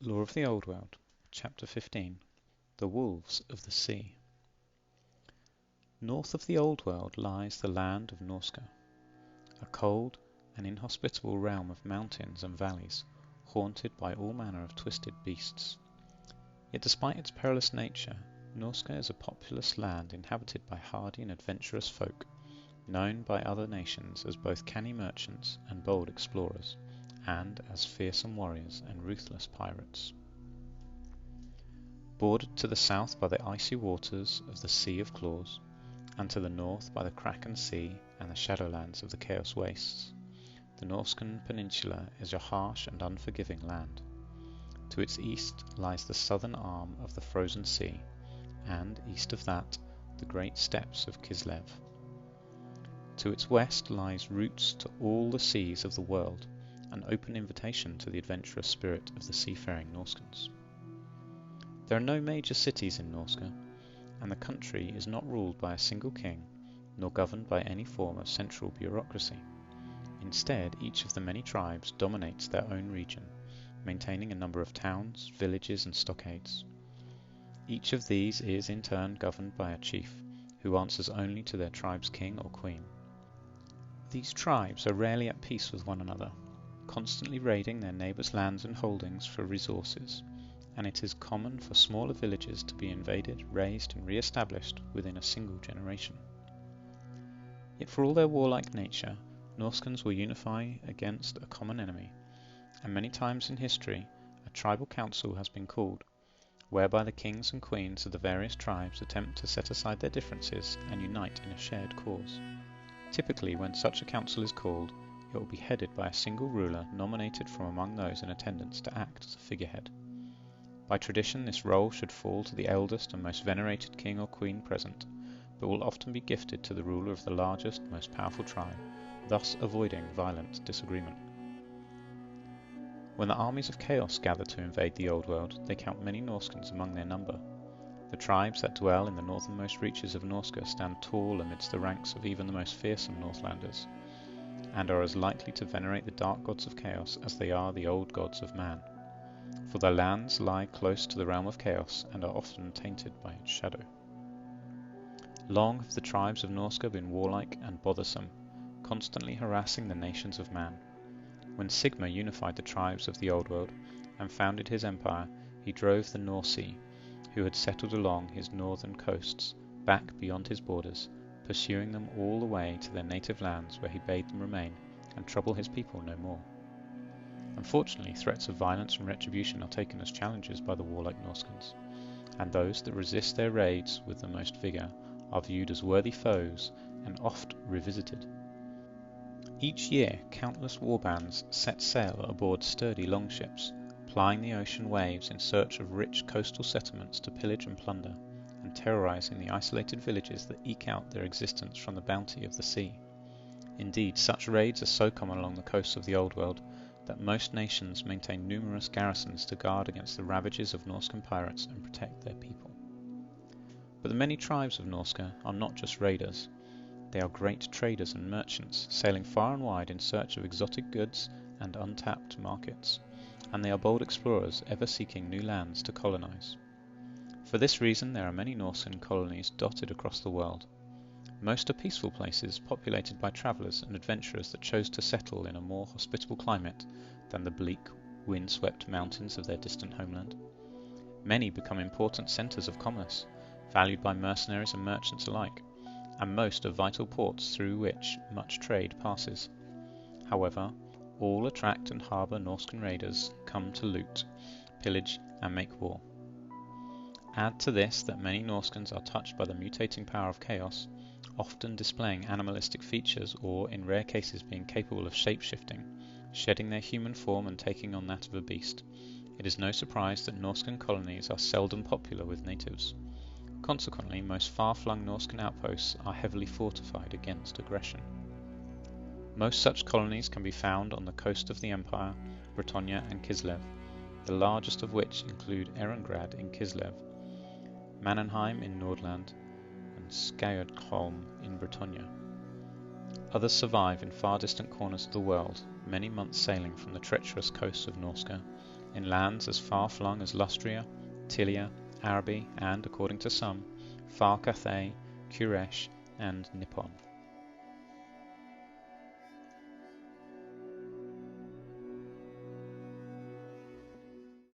Lore of the Old World, Chapter 15. The Wolves of the Sea. North of the Old World lies the land of Norsca, a cold and inhospitable realm of mountains and valleys, haunted by all manner of twisted beasts. Yet despite its perilous nature, Norsca is a populous land inhabited by hardy and adventurous folk, known by other nations as both canny merchants and bold explorers, and as fearsome warriors and ruthless pirates. Bordered to the south by the icy waters of the Sea of Claws, and to the north by the Kraken Sea and the Shadowlands of the Chaos Wastes, the Norscan Peninsula is a harsh and unforgiving land. To its east lies the southern arm of the Frozen Sea, and east of that, the great steppes of Kislev. To its west lies routes to all the seas of the world, an open invitation to the adventurous spirit of the seafaring Norscans. There are no major cities in Norsca, and the country is not ruled by a single king, nor governed by any form of central bureaucracy. Instead, each of the many tribes dominates their own region, maintaining a number of towns, villages, and stockades. Each of these is in turn governed by a chief, who answers only to their tribe's king or queen. These tribes are rarely at peace with one another, constantly raiding their neighbours' lands and holdings for resources, and it is common for smaller villages to be invaded, razed, and re-established within a single generation. Yet for all their warlike nature, Norscans will unify against a common enemy, and many times in history a tribal council has been called, whereby the kings and queens of the various tribes attempt to set aside their differences and unite in a shared cause. Typically, when such a council is called, it will be headed by a single ruler nominated from among those in attendance to act as a figurehead. By tradition, this role should fall to the eldest and most venerated king or queen present, but will often be gifted to the ruler of the largest, most powerful tribe, thus avoiding violent disagreement. When the armies of chaos gather to invade the Old World, they count many Norscans among their number. The tribes that dwell in the northernmost reaches of Norsca stand tall amidst the ranks of even the most fearsome Northlanders, and are as likely to venerate the dark gods of chaos as they are the old gods of man, for their lands lie close to the realm of chaos and are often tainted by its shadow. Long have the tribes of Norsca been warlike and bothersome, constantly harassing the nations of man. When Sigmar unified the tribes of the Old World and founded his empire, he drove the Norse, who had settled along his northern coasts, back beyond his borders, pursuing them all the way to their native lands, where he bade them remain and trouble his people no more. Unfortunately, threats of violence and retribution are taken as challenges by the warlike Norscans, and those that resist their raids with the most vigour are viewed as worthy foes and oft revisited. Each year, countless warbands set sail aboard sturdy longships, plying the ocean waves in search of rich coastal settlements to pillage and plunder, and terrorizing the isolated villages that eke out their existence from the bounty of the sea. Indeed, such raids are so common along the coasts of the Old World that most nations maintain numerous garrisons to guard against the ravages of Norscan pirates and protect their people. But the many tribes of Norsca are not just raiders. They are great traders and merchants, sailing far and wide in search of exotic goods and untapped markets, and they are bold explorers ever seeking new lands to colonize. For this reason, there are many Norsecan colonies dotted across the world. Most are peaceful places populated by travellers and adventurers that chose to settle in a more hospitable climate than the bleak, wind-swept mountains of their distant homeland. Many become important centres of commerce, valued by mercenaries and merchants alike, and most are vital ports through which much trade passes. However, all attract and harbour Norscan raiders come to loot, pillage, and make war. Add to this that many Norscans are touched by the mutating power of chaos, often displaying animalistic features or, in rare cases, being capable of shape-shifting, shedding their human form and taking on that of a beast. It is no surprise that Norscan colonies are seldom popular with natives. Consequently, most far-flung Norscan outposts are heavily fortified against aggression. Most such colonies can be found on the coast of the Empire, Britannia and Kislev, the largest of which include Ehrengrad in Kislev, Mannenheim in Nordland, and Skjoldholm in Britannia. Others survive in far distant corners of the world, many months sailing from the treacherous coasts of Norsca, in lands as far-flung as Lustria, Tilia, Araby, and, according to some, far Cathay, Kuresh, and Nippon.